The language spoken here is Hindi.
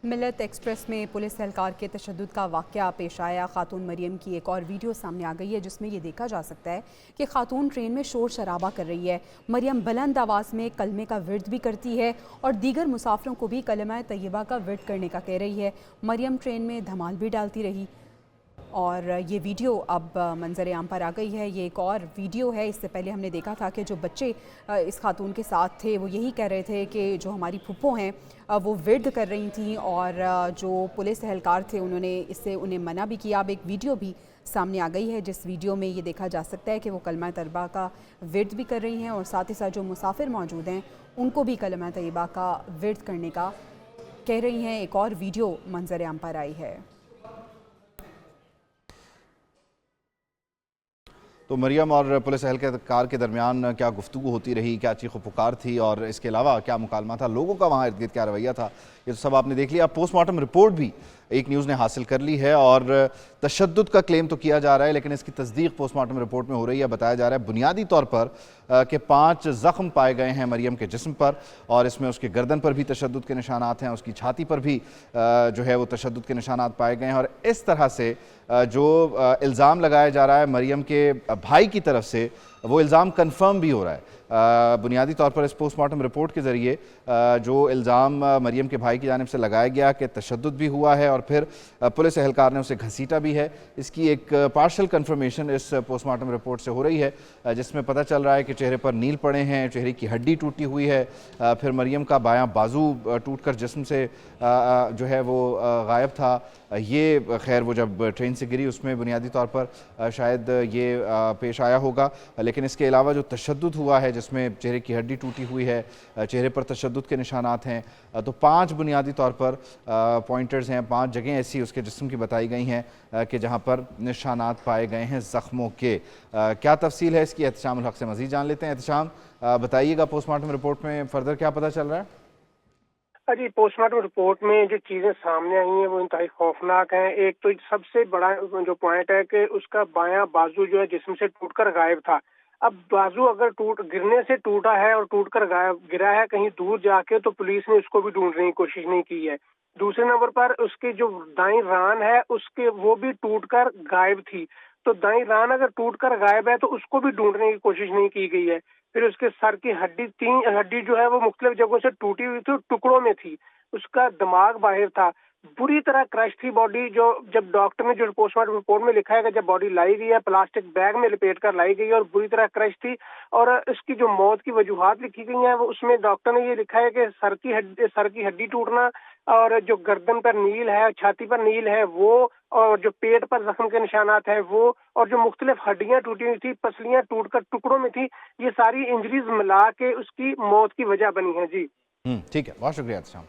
मिल्लत एक्सप्रेस में पुलिस एहलकार के तशद्दुद का वाक़या पेश आया। खातून मरियम की एक और वीडियो सामने आ गई है जिसमें ये देखा जा सकता है कि खातून ट्रेन में शोर शराबा कर रही है। मरियम बुलंद आवाज़ में कलमे का विर्द भी करती है और दीगर मुसाफिरों को भी कलमा तैयबा का विर्द करने का कह रही है। मरियम ट्रेन में धमाल भी डालती रही और ये वीडियो अब मंजर आम पर आ गई है। ये एक और वीडियो है। इससे पहले हमने देखा था कि जो बच्चे इस खातून के साथ थे वो यही कह रहे थे कि जो हमारी फुप्पो हैं वो विर्द कर रही थी और जो पुलिस एहलकार थे उन्होंने इससे उन्हें मना भी किया। अब एक वीडियो भी सामने आ गई है जिस वीडियो में ये देखा जा सकता है कि वो कलमा तैयबा का विर्द भी कर रही हैं और साथ ही साथ जो मुसाफिर मौजूद हैं उनको भी कलमा तैयबा का विर्द करने का कह रही हैं। एक और वीडियो मंजर आम पर आई है। तो मरियम और पुलिस एहलकार के दरमियान क्या गुफ्तगू होती रही, क्या चीख पुकार थी और इसके अलावा क्या मुकालमा था, लोगों का वहाँ इर्द गिर्द क्या रवैया था, ये तो सब आपने देख लिया। पोस्टमार्टम रिपोर्ट भी एक न्यूज़ ने हासिल कर ली है और तशद्दुद का क्लेम तो किया जा रहा है लेकिन इसकी तस्दीक पोस्टमार्टम रिपोर्ट में हो रही है। बताया जा रहा है बुनियादी तौर पर कि 5 ज़ख्म पाए गए हैं मरियम के जिस्म पर और इसमें उसके गर्दन पर भी तशद्दुद के निशानात हैं, उसकी छाती पर भी जो है वो तशद्दुद के निशानात पाए गए हैं। और इस तरह से जो इल्ज़ाम लगाया जा रहा है मरियम के भाई की तरफ से वो इल्ज़ाम कन्फर्म भी हो रहा है। बुनियादी तौर पर इस पोस्टमार्टम रिपोर्ट के ज़रिए जो इल्ज़ाम मरियम के भाई की जानिब से लगाया गया कि तशद्दुद भी हुआ है और फिर पुलिस एहलकार ने उसे घसीटा भी है, इसकी एक पार्शल कन्फर्मेशन इस पोस्टमार्टम रिपोर्ट से हो रही है जिसमें पता चल रहा है कि चेहरे पर नील पड़े हैं, चेहरे की हड्डी टूटी हुई है, फिर मरियम का बायां बाजू टूटकर जिस्म से जो है वो गायब था। ये खैर वो जब ट्रेन से गिरी उसमें बुनियादी तौर पर शायद ये पेश आया होगा, लेकिन इसके अलावा जो तशद्दुद हुआ है जिसमें चेहरे की हड्डी टूटी हुई है, चेहरे पर तशद्दुद के निशानात हैं, तो 5 बुनियादी तौर पर पॉइंटर्स हैं, 5 जगह ऐसी उसके जिस्म की बताई गई हैं कि जहाँ पर निशानात पाए गए हैं ज़ख्मों के। क्या तफसील है इसकी, एहतशाम उल हक से मज़ीद जान लेते हैं। एहतशाम, बताइएगा पोस्टमार्टम रिपोर्ट में फर्दर क्या पता चल रहा है? जी, पोस्टमार्टम रिपोर्ट में जो चीजें सामने आई हैं वो इंतहाई खौफनाक हैं। एक तो सबसे बड़ा जो पॉइंट है कि उसका बायां बाजू जो है जिस्म से टूटकर गायब था। अब बाजू अगर गिरने से टूटा है और टूटकर गिरा है कहीं दूर जाके, तो पुलिस ने उसको भी ढूंढने की कोशिश नहीं की है। दूसरे नंबर पर उसकी जो दाईं रान है उसके वो भी टूटकर गायब थी। तो दाईं रान अगर टूटकर गायब है तो उसको भी ढूंढने की कोशिश नहीं की गई है। फिर उसके सर की हड्डी, 3 हड्डी जो है वो मुख्तलिफ जगहों से टूटी हुई थी, टुकड़ों में थी। उसका दिमाग बाहर था, बुरी तरह क्रश थी बॉडी। जो जब डॉक्टर ने जो पोस्टमार्टम रिपोर्ट में लिखा है कि जब बॉडी लाई गई है प्लास्टिक बैग में लपेट कर लाई गई है और बुरी तरह क्रश थी। और इसकी जो मौत की वजूहात लिखी गई है वो उसमें डॉक्टर ने ये लिखा है कि सर की हड्डी टूटना और जो गर्दन पर नील है, छाती पर नील है वो, और जो पेट पर जख्म के निशानात है वो, और जो मुख्तलिफ हड्डियां टूटी हुई थी, पसलियां टूटकर टुकड़ों में थी, ये सारी इंजरीज मिला के उसकी मौत की वजह बनी है। जी ठीक है, बहुत शुक्रिया एहतशाम।